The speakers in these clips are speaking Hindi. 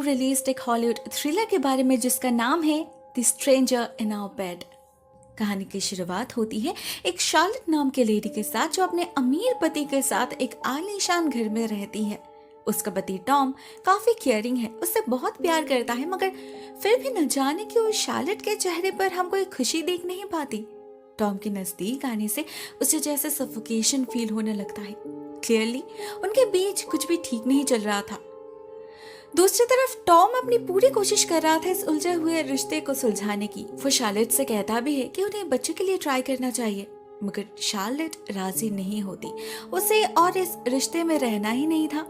रिलीज्ड एक हॉलीवुड थ्रिलर के बारे में जिसका नाम है the stranger in our bed. कहानी की शुरुआत होती है एक शार्लेट नाम के लेडी के साथ जो अपने अमीर पति के साथ एक आलीशान घर में रहती है। उसका पति टॉम काफी केयरिंग है, उससे बहुत प्यार करता है, मगर फिर भी न जाने क्यों शार्लेट के चेहरे पर हम कोई खुशी देख नहीं पाती। टॉम के नजदीक आने से उसे जैसे सफोकेशन फील होने लगता है। क्लियरली उनके बीच कुछ भी ठीक नहीं चल रहा था। दूसरी तरफ टॉम अपनी पूरी कोशिश कर रहा था इस उलझे हुए रिश्ते को सुलझाने की। वो शार्लेट से कहता भी है कि उन्हें बच्चे के लिए ट्राई करना चाहिए, मगर शार्लेट राजी नहीं होती। उसे और इस रिश्ते में रहना ही नहीं था।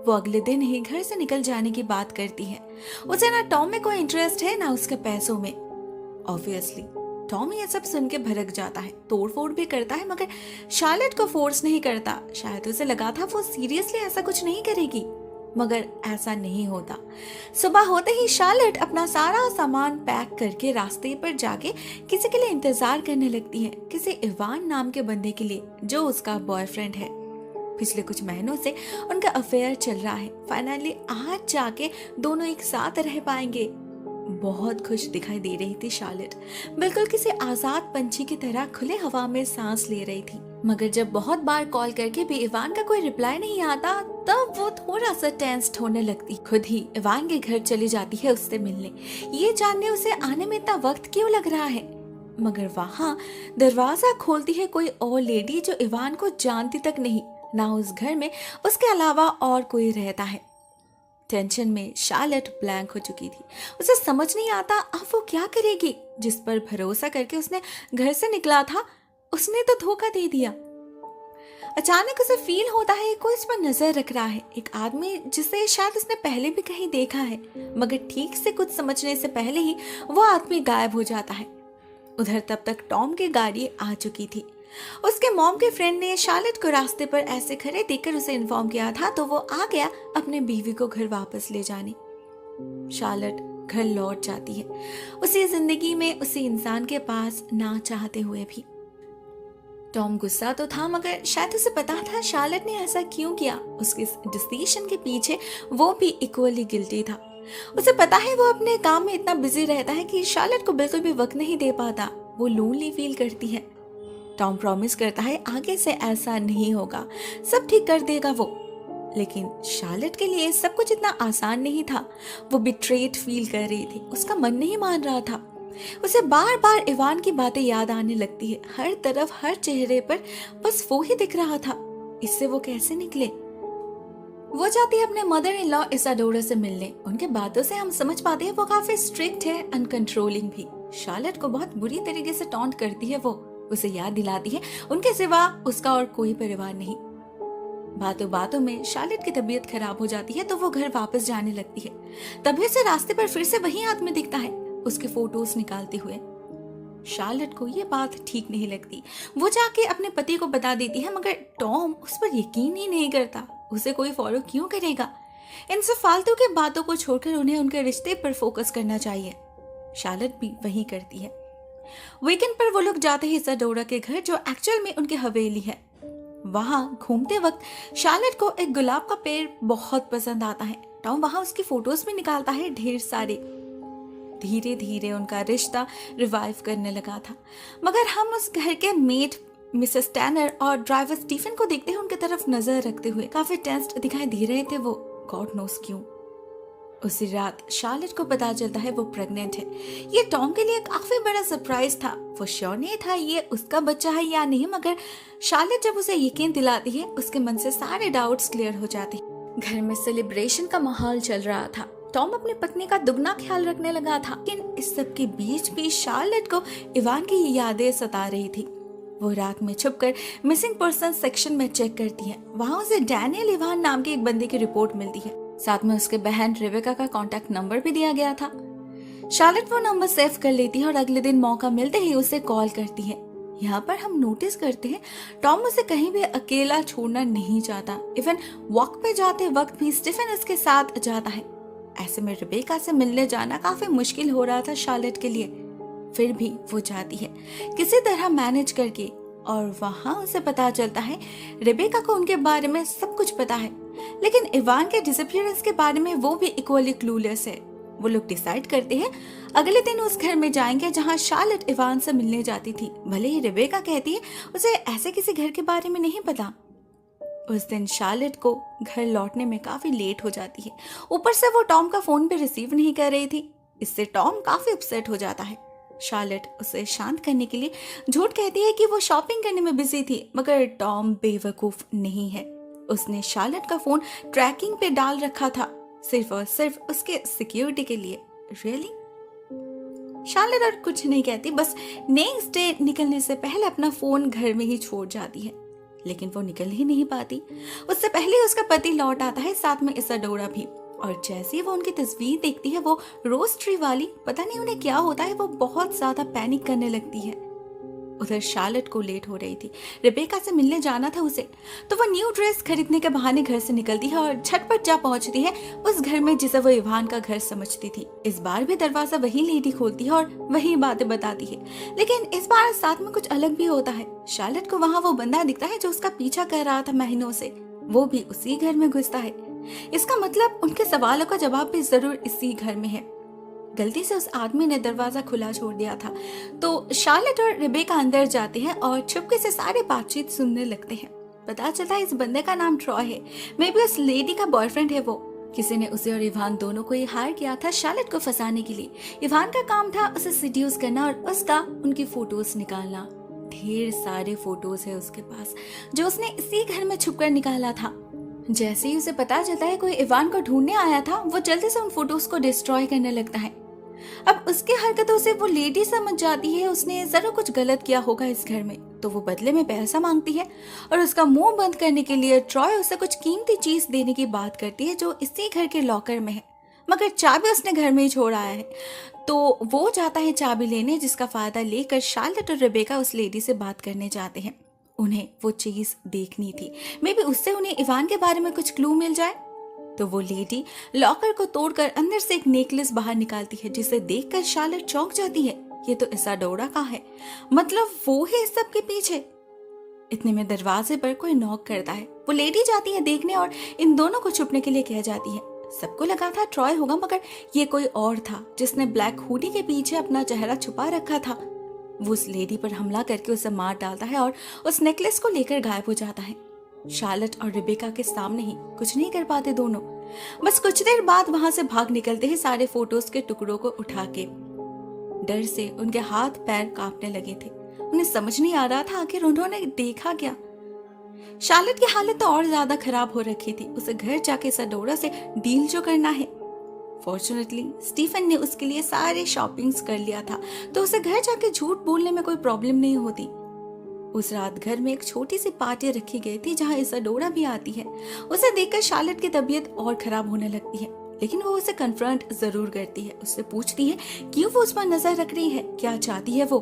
वो अगले दिन ही घर से निकल जाने की बात करती है। उसे ना टॉम में कोई इंटरेस्ट है ना उसके पैसों में। ऑब्वियसली टॉम ये सब सुन के भड़क जाता है, तोड़ फोड़ भी करता है, मगर शार्लेट को फोर्स नहीं करता। शायद उसे लगा था वो सीरियसली ऐसा कुछ नहीं करेगी, मगर ऐसा नहीं होता। सुबह होते ही शार्लेट अपना सारा सामान पैक करके रास्ते पर जाके किसी के लिए इंतजार करने लगती है, किसी इवान नाम के बंदे के लिए जो उसका बॉयफ्रेंड है। पिछले कुछ महीनों से उनका अफेयर चल रहा है। फाइनली आज जाके दोनों एक साथ रह पाएंगे। बहुत खुश दिखाई दे रही थी शार्लेट, बिल्कुल किसी आजाद पंछी की तरह खुले हवा में सांस ले रही थी। मगर जब बहुत बार कॉल करके भी इवान का कोई रिप्लाई नहीं आता, तब वो थोड़ा सा टेंस्ड होने लगती। खुद ही इवान के घर चली जाती है उससे मिलने, ये जानने उसे आने में इतना वक्त क्यों लग रहा है। मगर वहाँ दरवाजा खोलती है कोई और लेडी जो इवान को जानती तक नहीं, ना उस घर में उसके अलावा और कोई रहता है। टेंशन में शार्लेट ब्लैंक हो चुकी थी। उसे समझ नहीं आता अब वो क्या करेगी। जिस पर भरोसा करके उसने घर से निकला था, उसने तो धोखा दे दिया। अचानक उसे फील होता है कोई इस पर नजर रख रहा है, एक आदमी जिसे शायद उसने पहले भी कहीं देखा है, मगर ठीक से कुछ समझने से पहले ही वो आदमी गायब हो जाता है। उधर तब तक टॉम की गाड़ी आ चुकी थी। उसके मॉम के फ्रेंड ने शार्लेट को रास्ते पर ऐसे खड़े देखकर उसे इन्फॉर्म किया था, तो वो आ गया अपने बीवी को घर वापस ले जाने। शार्लेट घर लौट जाती है, उसी जिंदगी में उसी इंसान के पास ना चाहते हुए भी। टॉम गुस्सा तो था, मगर शायद उसे पता था शार्लेट ने ऐसा क्यों किया। उसके डिसीजन के पीछे वो भी इक्वली गिल्टी था। उसे पता है वो अपने काम में इतना बिजी रहता है कि शार्लेट को बिल्कुल भी वक्त नहीं दे पाता। वो लोनली फील करती है। टॉम प्रॉमिस करता है आगे से ऐसा नहीं होगा, सब ठीक कर देगा वो। लेकिन शार्लेट के लिए सब कुछ इतना आसान नहीं था। वो बिट्रेड फील कर रही थी, उसका मन नहीं मान रहा था। उसे बार बार इवान की बातें याद आने लगती है। हर तरफ हर चेहरे पर बस वो ही दिख रहा था। इससे वो कैसे निकले। वो जाती है अपने मदर इन लॉ इसाडोरा से मिलने। उनके बातों से हम समझ पाते हैं वो काफी स्ट्रिक्ट है, अनकंट्रोलिंग भी। शार्लेट को बहुत बुरी तरीके से टॉन्ट करती है। वो उसे याद दिलाती है उनके सिवा उसका और कोई परिवार नहीं। बातों बातों में शार्लेट की तबीयत खराब हो जाती है, तो वो घर वापस जाने लगती है। तभी से रास्ते पर फिर से वही आदमी दिखता है, उसके फोटोज निकालते हुए। शार्लेट को ये बात ठीक नहीं लगती। वो जाके अपने पति को बता देती है, मगर टॉम उस पर यकीन ही नहीं करता। उसे कोई फॉलो क्यों करेगा। इन सब फालतू के बातों को छोड़कर उन्हें उनके रिश्ते पर फोकस करना चाहिए। शार्लेट भी वही करती है। वीकेंड पर वो लोग जाते हैं इसाडोरा के घर, जो एक्चुअल में उनकी हवेली है। वहां घूमते वक्त शार्लेट को एक गुलाब का पेड़ बहुत पसंद आता है। टॉम वहां उसकी फोटोज भी निकालता है ढेर सारे। धीरे धीरे उनका रिश्ता रिवाइव करने लगा था। मगर हम उस घर के मेड मिसेस टैनर और ड्राइवर स्टीफन को देखते हैं उनकी तरफ नजर रखते हुए। काफी टेंस्ड दिखाई दे रहे थे वो, गॉड नोस क्यों। उसी रात शार्लेट को पता चलता है वो प्रेग्नेंट है। ये टॉम के लिए काफी बड़ा सरप्राइज था। वो श्योर नहीं था ये उसका बच्चा है या नहीं, मगर शार्लेट जब उसे यकीन दिलाती है, उसके मन से सारे डाउट्स क्लियर हो जाते हैं। घर में सेलिब्रेशन का माहौल चल रहा था। टॉम अपनी पत्नी का दुगना ख्याल रखने लगा था, लेकिन इस सब के बीच भी शार्लेट को इवान की यादें सता रही थी। वो रात में छुपकर मिसिंग पर्सन सेक्शन में चेक करती है। वहाँ उसे डैनियल इवान नाम के एक बंदे की रिपोर्ट मिलती है। साथ में उसके बहन रेबेका का कांटेक्ट नंबर भी दिया गया था। शार्लेट वो नंबर सेव कर लेती है और अगले दिन मौका मिलते ही उसे कॉल करती है। यहाँ पर हम नोटिस करते हैं टॉम उसे कहीं भी अकेला छोड़ना नहीं चाहता। इवन वॉक पे जाते वक्त भी स्टीफन उसके साथ जाता है। ऐसे में रेबेका से मिलने जाना काफी मुश्किल हो रहा था शार्लेट के लिए। फिर भी वो जाती है, किसी तरह मैनेज करके और वहां उसे पता चलता है रेबेका को उनके बारे में सब कुछ पता है, लेकिन इवान के डिसअपीयरेंस के बारे में वो भी इक्वली क्लूलेस है। वो लोग डिसाइड करते हैं अगले दिन उस घर में जाएंगे जहां शार्लेट इवान से मिलने जाती थी। भले ही रेबेका कहती है उसे ऐसे किसी घर के बारे में नहीं पता। उस दिन शार्लेट को घर लौटने में काफी लेट हो जाती है। ऊपर से वो टॉम का फोन भी रिसीव नहीं कर रही थी। इससे टॉम काफी अपसेट हो जाता है। शार्लेट उसे शांत करने के लिए झूठ कहती है कि वो शॉपिंग करने में बिजी थी, मगर टॉम बेवकूफ नहीं है। उसने शार्लेट का फोन ट्रैकिंग पे डाल रखा था, सिर्फ और सिर्फ उसके सिक्योरिटी के लिए। रियली? शार्लेट और कुछ नहीं कहती, बस नेक्स्ट डे निकलने से पहले अपना फोन घर में ही छोड़ जाती है। लेकिन वो निकल ही नहीं पाती। उससे पहले उसका पति लौट आता है, साथ में इसाडोरा भी। और जैसे ही वो उनकी तस्वीर देखती है, वो रोज ट्री वाली, पता नहीं उन्हें क्या होता है, वो बहुत ज्यादा पैनिक करने लगती है। उधर शार्लेट को लेट हो रही थी, रेबेका से मिलने जाना था उसे, तो वो न्यू ड्रेस खरीदने के बहाने घर से निकलती है और झटपट जा पहुंचती है उस घर में जिसे वो इवान का घर समझती थी। इस बार भी दरवाजा वही लेडी खोलती है और वही बातें बताती है, लेकिन इस बार साथ में कुछ अलग भी होता है। शार्लेट को वहाँ वो बंदा दिखता है जो उसका पीछा कर रहा था महीनों से, वो भी उसी घर में घुसता है। इसका मतलब उनके सवालों का जवाब भी जरूर इसी घर में है। गलती से उस आदमी ने दरवाजा खुला छोड़ दिया था, तो शार्लेट और रेबेका अंदर जाते हैं और चुपके से सारी बातचीत सुनने लगते हैं। पता चलता है इस बंदे का नाम ट्रॉय है, मे बी उस लेडी का बॉयफ्रेंड है। वो किसी ने उसे और इवान दोनों को ही हायर किया था शार्लेट को फंसाने के लिए। इवान का काम था उसे सीड्यूस करना और उसका उनकी फोटोज निकालना। ढेर सारे फोटोज है उसके पास जो उसने इसी घर में छुपकर निकाला था। जैसे ही उसे पता चलता है कोई इवान को ढूंढने आया था, वो जल्दी से उन फोटोज को डिस्ट्रॉय करने लगता है। अब उसकी हरकतों से वो लेडी समझ जाती है उसने जरूर कुछ गलत किया होगा इस घर में, तो वो बदले में पैसा मांगती है और उसका मुंह बंद करने के लिए ट्रॉय उसे कुछ कीमती चीज देने की बात करती है जो इसी घर के लॉकर में है, मगर चाबी उसने घर में ही छोड़ आया है। तो वो जाता है चाबी लेने, जिसका फायदा लेकर शार्लेट और रेबेका उस लेडी से बात करने जाते हैं। उन्हें वो चीज देखनी थी, मे बी उससे उन्हें इवान के बारे में कुछ क्लू मिल जाए। तो वो लेडी लॉकर को तोड़कर अंदर से एक नेकलेस बाहर निकालती है, जिसे देखकर शार्लेट चौंक जाती है। ये तो इसाडोरा का है, मतलब वो है इस सब के पीछे। इतने में दरवाजे पर कोई नॉक करता है। वो लेडी जाती है देखने और इन दोनों को छुपने के लिए कह जाती है। सबको लगा था ट्रॉय होगा, मगर ये कोई और था जिसने ब्लैक हुडी के पीछे अपना चेहरा छुपा रखा था। वो उस लेडी पर हमला करके उसे मार डालता है और उस नेकलेस को लेकर गायब हो जाता है। शार्लेट और रेबेका के सामने ही कुछ नहीं कर पाते दोनों। बस कुछ देर बाद वहां से भाग निकलते हैं सारे फोटोज के टुकड़ों को उठा के। डर से उनके हाथ पैर कांपने लगे थे। उन्हें समझ नहीं आ रहा था आखिर उन्होंने देखा क्या। शार्लेट की हालत तो और ज्यादा खराब हो रखी थी। उसे घर जाके इसाडोरा से डील जो करना है। फॉर्चुनेटली स्टीफन ने उसके लिए सारे शॉपिंग्स कर लिया था, तो उसे घर जाके झूठ बोलने में कोई प्रॉब्लम नहीं होती। उस रात घर में एक छोटी सी पार्टी रखी गई थी जहां इसाडोरा भी आती है। उसे देखकर शार्लेट की तबीयत और खराब होने लगती है, लेकिन वो उसे कन्फ्रंट जरूर करती है। उससे पूछती है क्यों वो उस पर नजर रख रही है, क्या चाहती है वो।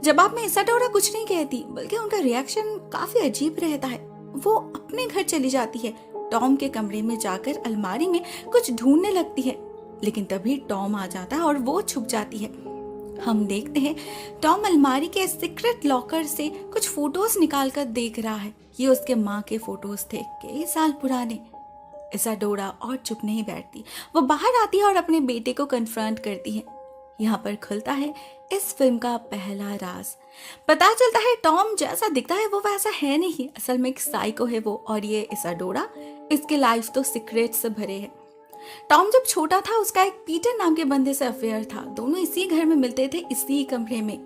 जवाब में इसाडोरा कुछ नहीं कहती, बल्कि उनका रिएक्शन काफी अजीब रहता है। वो अपने घर चली जाती है, टॉम के कमरे में जाकर अलमारी में कुछ ढूंढने लगती है, लेकिन तभी टॉम आ जाता है और वो छुप जाती है। हम देखते हैं टॉम अलमारी के सीक्रेट लॉकर से कुछ फोटोज निकाल कर देख रहा है। ये उसके माँ के फोटोज थे, कई साल पुराने। इसाडोरा और चुप नहीं बैठती। वो बाहर आती है और अपने बेटे को कन्फ्रंट करती है। यहाँ पर खुलता है इस फिल्म का पहला राज। पता चलता है टॉम जैसा दिखता है वो वैसा है नहीं, असल में एक साइको है वो, और ये इसाडोरा, इसके लाइफ तो सीक्रेट से भरे है। टॉम जब छोटा था उसका एक पीटर नाम के बंदे से अफेयर था। दोनों इसी घर में मिलते थे, इसी कमरे में।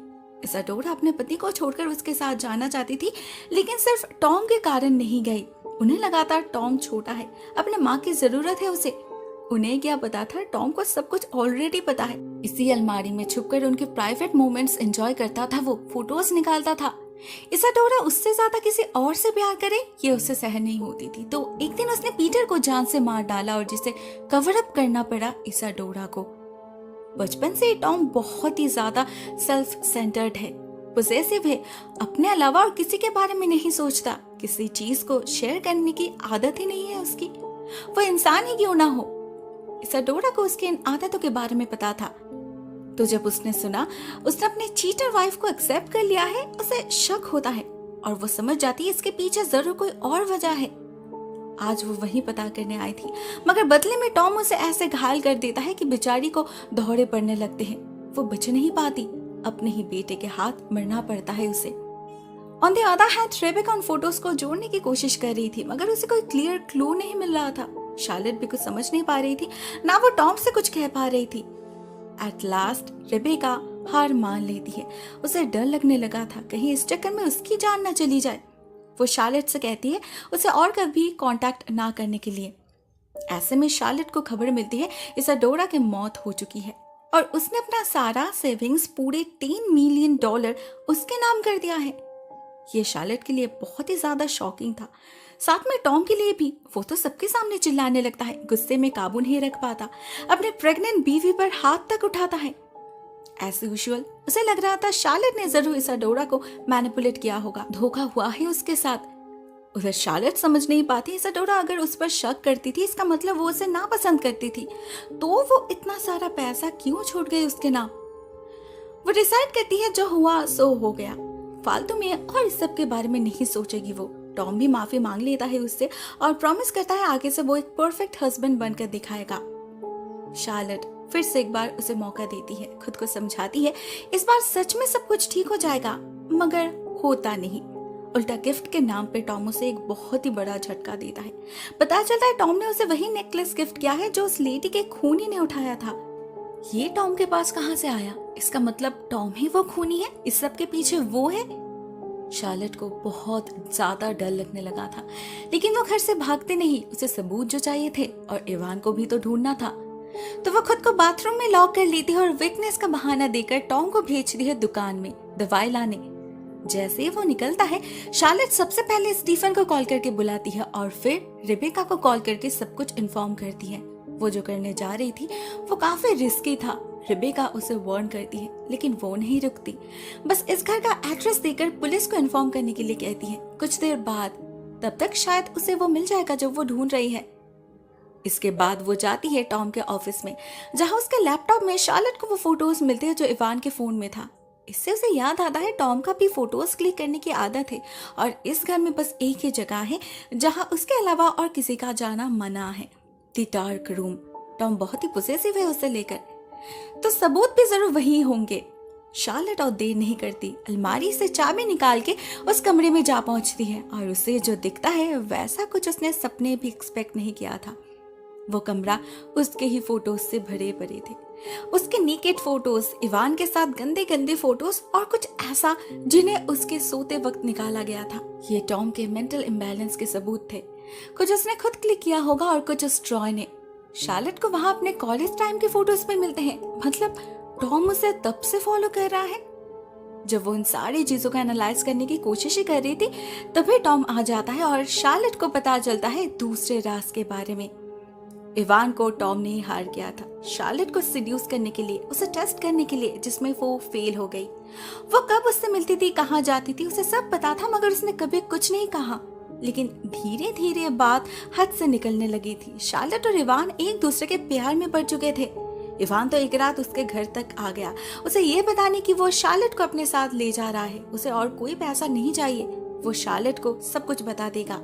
इसाडोरा अपने पति को छोड़कर उसके साथ जाना चाहती थी, लेकिन सिर्फ टॉम के कारण नहीं गई। उन्हें लगा था टॉम छोटा है, अपने माँ की जरूरत है उसे। उन्हें क्या पता था टॉम को सब कुछ ऑलरेडी पता है। इसी अलमारी में छुपकर उनके प्राइवेट मोमेंट्स एंजॉय करता था, वो फोटोज निकालता था। इसाडोरा उससे ज्यादा किसी और से प्यार करे ये उसे सहन नहीं होती थी, तो एक दिन उसने पीटर को जान से मार डाला और जिसे कवर अप करना पड़ा इसाडोरा को। बचपन से टॉम बहुत ही ज्यादा सेल्फ सेंटर्ड है, पोसेसिव है, अपने अलावा और किसी के बारे में नहीं सोचता। किसी चीज को शेयर करने की आदत ही नहीं है उसकी, वो इंसान ही क्यों ना हो। इसाडोरा को उसके इन आदतों के बारे में पता था। तो जब उसने सुना उसने अपने चीटर वाइफ को एक्सेप्ट कर लिया है, उसे शक होता है और वो समझ जाती है इसके पीछे जरूर कोई और वजह है। आज वो वही पता करने आई थी, मगर बदले में टॉम उसे ऐसे घायल कर देता है कि बेचारी को दौड़े पड़ने लगते हैं। वो बच नहीं पाती, अपने ही बेटे के हाथ मरना पड़ता है उसे। On the other hand Rebecca उन फोटोज को जोड़ने की कोशिश कर रही थी, मगर उसे कोई क्लियर क्लू नहीं मिल रहा था। शार्लेट भी कुछ समझ नहीं पा रही थी, ना वो टॉम से कुछ कह पा रही थी। एट लास्ट रेबेका हार मान लेती है। उसे डर लगने लगा था कहीं इस चक्कर में उसकी जान न चली जाए। वो शार्लेट से कहती है उसे और कभी कांटेक्ट ना करने के लिए। ऐसे में शार्लेट को खबर मिलती है इसाडोरा की मौत हो चुकी है और उसने अपना सारा सेविंग्स पूरे $10 मिलियन उसके नाम कर दिया है। ये शार्लेट के लिए बहुत ही ज्यादा शॉकिंग था, साथ में टॉम के लिए भी। वो तो सबके सामने चिल्लाने लगता है, गुस्से में काबू नहीं रख पाता, अपने प्रेग्नेंट बीवी पर हाथ तक उठाता है। एज यूजुअल उसे लग रहा था शार्लेट ने जरूर इसाडोरा को मैनिपुलेट किया होगा, धोखा हुआ है उसके साथ। उधर शार्लेट समझ नहीं पाती इसाडोरा अगर उस पर शक करती थी इसका मतलब वो उसे नापसंद करती थी, तो वो इतना सारा पैसा क्यों छूट गए उसके नाम। वो डिसाइड करती है जो हुआ सो हो गया, फालतू में और इस सब के बारे में नहीं सोचेगी वो। टॉम भी माफी मांग लेता है उससे और प्रॉमिस करता है आगे से वो एक परफेक्ट हस्बैंड बनकर दिखाएगा। शार्लेट फिर से एक बार उसे मौका देती है, खुद को समझाती है इस बार सच में सब कुछ ठीक हो जाएगा, मगर होता नहीं। उल्टा गिफ्ट के नाम पे टॉम उसे एक बहुत ही बड़ा झटका देता है। पता चलता है टॉम ने उसे वही नेकलेस गिफ्ट किया है जो उस लेडी के खूनी ने उठाया था। ये टॉम के पास कहां से आया? इसका मतलब टॉम ही वो खूनी है, इस सब के पीछे वो है। शार्लेट को बहुत ज्यादा डर लगने लगा था, लेकिन वो घर से भागते नहीं, उसे सबूत जो चाहिए थे और इवान को भी तो ढूंढना था। तो वो खुद को बाथरूम में लॉक कर लेती है और वीकनेस का बहाना देकर टॉम को भेजती है दुकान में दवाई लाने। जैसे ही वो निकलता है शार्लेट सबसे पहले स्टीफन को कॉल करके बुलाती है और फिर रेबेका को कॉल करके सब कुछ इन्फॉर्म करती है। वो जो करने जा रही थी वो काफी रिस्की था। रेबेका उसे वार्न करती है, लेकिन वो नहीं रुकती, बस इस घर का एड्रेस देकर पुलिस को इन्फॉर्म करने के लिए कहती है। कुछ देर बाद, तब तक शायद उसे वो मिल जाएगा जो वो ढूंढ रही है। इसके बाद वो जाती है टॉम के ऑफिस में, जहां उसके लैपटॉप में शार्लेट को वो फोटोज मिलते हैं जो इवान के फोन में था। इससे उसे याद आता है टॉम का भी फोटोज क्लिक करने की आदत है और इस घर में बस एक ही जगह है जहां उसके अलावा और किसी का जाना मना है, द डार्क रूम। टॉम बहुत ही पोसेसिव है उसे लेकर, तो सबूत भी जरूर वही होंगे। शार्लेट और देर नहीं करती, अलमारी से चाबी निकाल के उस कमरे में जा पहुंचती है और उसे जो दिखता है वैसा कुछ उसने सपने भी एक्सपेक्ट नहीं किया था। वो कमरा उसके ही फोटोज से भरे पड़े थे, उसके नेकेड फोटोज, इवान के साथ गंदे गंदे फोटोज और कुछ ऐसा जिन्हें उसके सोते वक्त निकाला गया था। ये टॉम के मेंटल इम्बैलेंस के सबूत थे। कुछ उसने खुद क्लिक किया होगा और कुछ उस ट्रॉय ने। शार्लेट को वहां अपने कॉलेज टाइम के फोटोज पे मिलते हैं, मतलब टॉम उसे तब से फॉलो कर रहा है। जब वो इन सारी चीजों का एनालाइज करने की कोशिश ही कर रही थी तभी टॉम आ जाता है और शार्लेट को पता चलता है दूसरे राज के बारे में। इवान को टॉम ने ही हार किया था शार्लेट को सीड्यूस करने के लिए, उसे टेस्ट करने के लिए, जिसमें वो फेल हो गई। वो कब उससे मिलती थी, कहाँ जाती थी, उसे सब पता था, मगर उसने कभी कुछ नहीं कहा। लेकिन धीरे धीरे बात हद से निकलने लगी थी। शार्लेट और इवान एक दूसरे के प्यार में पड़ चुके थे। इवान तो एक रात उसके घर तक आ गया, उसे ये बताने कि वो शार्लेट को अपने साथ ले जा रहा है, उसे और कोई पैसा नहीं चाहिए, वो शार्लेट को सब कुछ बता देगा।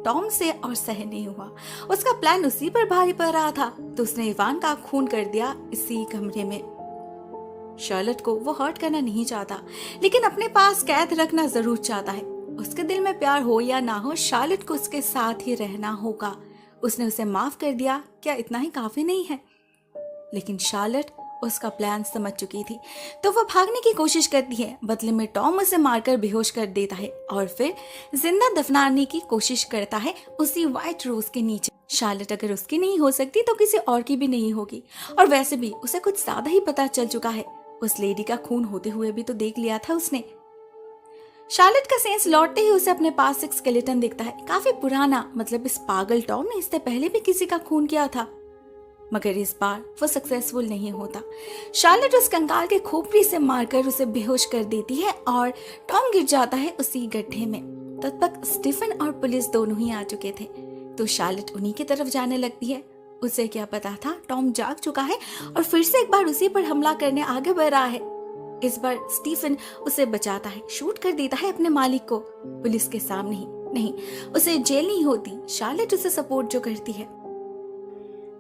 टॉम से और सहन नहीं हुआ, उसका प्लान उसी पर भारी पड़ रहा था, तो उसने इवान का खून कर दिया इसी कमरे में। शार्लेट को वो हर्ट करना नहीं चाहता, लेकिन अपने पास कैद रखना जरूर चाहता है। उसके दिल में प्यार हो या ना हो, शार्लेट को उसके साथ ही रहना होगा। उसने उसे माफ कर दिया, क्या इतना ही काफी नहीं है? लेकिन शार्लेट उसका प्लान समझ चुकी थी, तो वो भागने की कोशिश करती है। बदले में टॉम उसे मारकर बेहोश कर देता है और फिर जिंदा दफनाने की कोशिश करता है उसी व्हाइट रोज के नीचे। शार्लेट अगर उसकी नहीं हो सकती तो किसी और की भी नहीं होगी, और वैसे भी उसे कुछ ज्यादा ही पता चल चुका है। उस लेडी का खून होते हुए भी तो देख लिया था उसने। शार्लेट का सेंस लौटते ही उसे अपने पास एक स्केलेटन दिखता है, काफी पुराना, मतलब इस पागल टॉम ने इससे पहले भी किसी का खून किया था, मगर इस बार वो सक्सेसफुल नहीं होता। शार्लेट उस कंकाल के खोपड़ी से मारकर उसे बेहोश कर देती है और टॉम गिर जाता है उसी गड्ढे में। तब तक स्टीफन और पुलिस दोनों ही आ चुके थे, तो शार्लेट उन्हीं की तरफ जाने लगती है। उसे क्या पता था टॉम जाग चुका है और फिर से एक बार उसी पर हमला करने आगे बढ़ रहा है। इस बार स्टीफन उसे बचाता है, शूट कर देता है अपने मालिक को, पुलिस के सामने ही। नहीं, उसे जेल नहीं होती, शार्लेट उसे सपोर्ट जो करती है।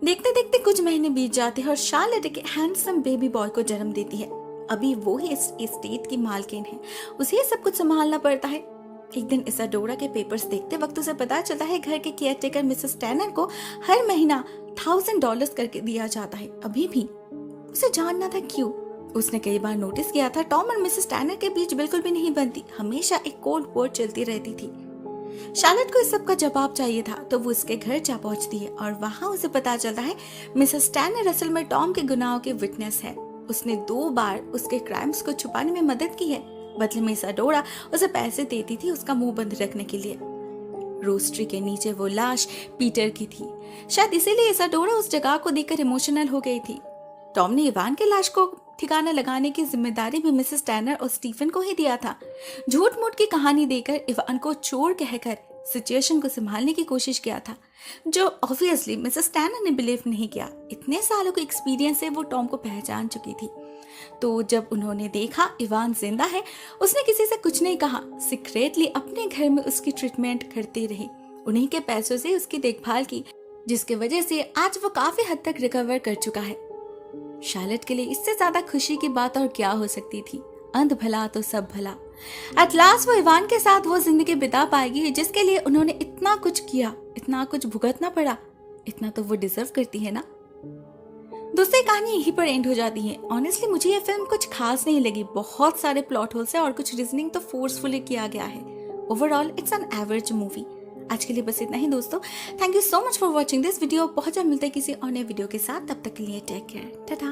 देखते देखते कुछ महीने बीत जाते हैं और शार्लेट एक हैंडसम बेबी बॉय को जन्म देती है। अभी वो ही इस एस्टेट की मालकिन है, उसे सब कुछ संभालना पड़ता है। एक दिन इसाडोरा के पेपर्स देखते वक्त उसे पता चलता है घर के केयरटेकर मिसेस टैनर को हर महीना $1000 करके दिया जाता है। अभी भी उसे जानना था क्यों। उसने कई बार नोटिस किया था टॉम और मिसेस टैनर के बीच बिल्कुल भी नहीं बनती, हमेशा एक कोल्ड वॉर चलती रहती थी। शार्लेट को इस सब का जवाब चाहिए था तो वो उसके घर जा पहुंचती है और वहां उसे पता चलता है मिसेस टैनर असल में टॉम के गुनाहों की विटनेस है। उसने 2 बार उसके क्राइम्स को छुपाने में मदद की है। बदले में इसाडोरा उसे पैसे देती थी उसका मुंह बंद रखने के लिए। रोज ट्री के नीचे वो लाश पीटर की थी, शायद इसीलिए इसाडोरा उस जगह को देखकर इमोशनल हो गई थी। टॉम ने इवान के लाश को ठिकाना लगाने की जिम्मेदारी भी मिसेस टैनर और स्टीफन को ही दिया था। झूठ मूठ की कहानी देकर इवान को चोर कहकर सिचुएशन को संभालने की कोशिश किया था, जो ऑब्वियसली मिसेस टैनर ने बिलीव नहीं किया। इतने सालों के एक्सपीरियंस से वो टॉम को पहचान चुकी थी। तो जब उन्होंने देखा इवान जिंदा है, उसने किसी से कुछ नहीं कहा, सीक्रेटली अपने घर में उसकी ट्रीटमेंट करती रही, उन्हीं के पैसों से उसकी देखभाल की, जिसकी वजह से आज वो काफी हद तक रिकवर कर चुका है। शार्लेट के लिए इससे ज्यादा खुशी की बात और क्या हो सकती थी। अंत भला तो सब भला। एट लास्ट वो इवान के साथ वो जिंदगी बिता पाएगी जिसके लिए उन्होंने इतना कुछ किया, इतना कुछ भुगतना पड़ा। इतना तो वो डिजर्व करती है ना। दूसरी कहानी यहीं पर एंड हो जाती है। ऑनेस्टली मुझे ये फिल्म कुछ खास नहीं लगी, बहुत सारे प्लॉट होल्स है और कुछ रीजनिंग तो फोर्सफुली किया गया है। Overall it's an average movie. आज के लिए बस इतना ही दोस्तों। Thank you so much for watching this video. बहुत जल्द मिलते हैं किसी और नए वीडियो के साथ, तब तक के लिए टेक केयर, टाटा।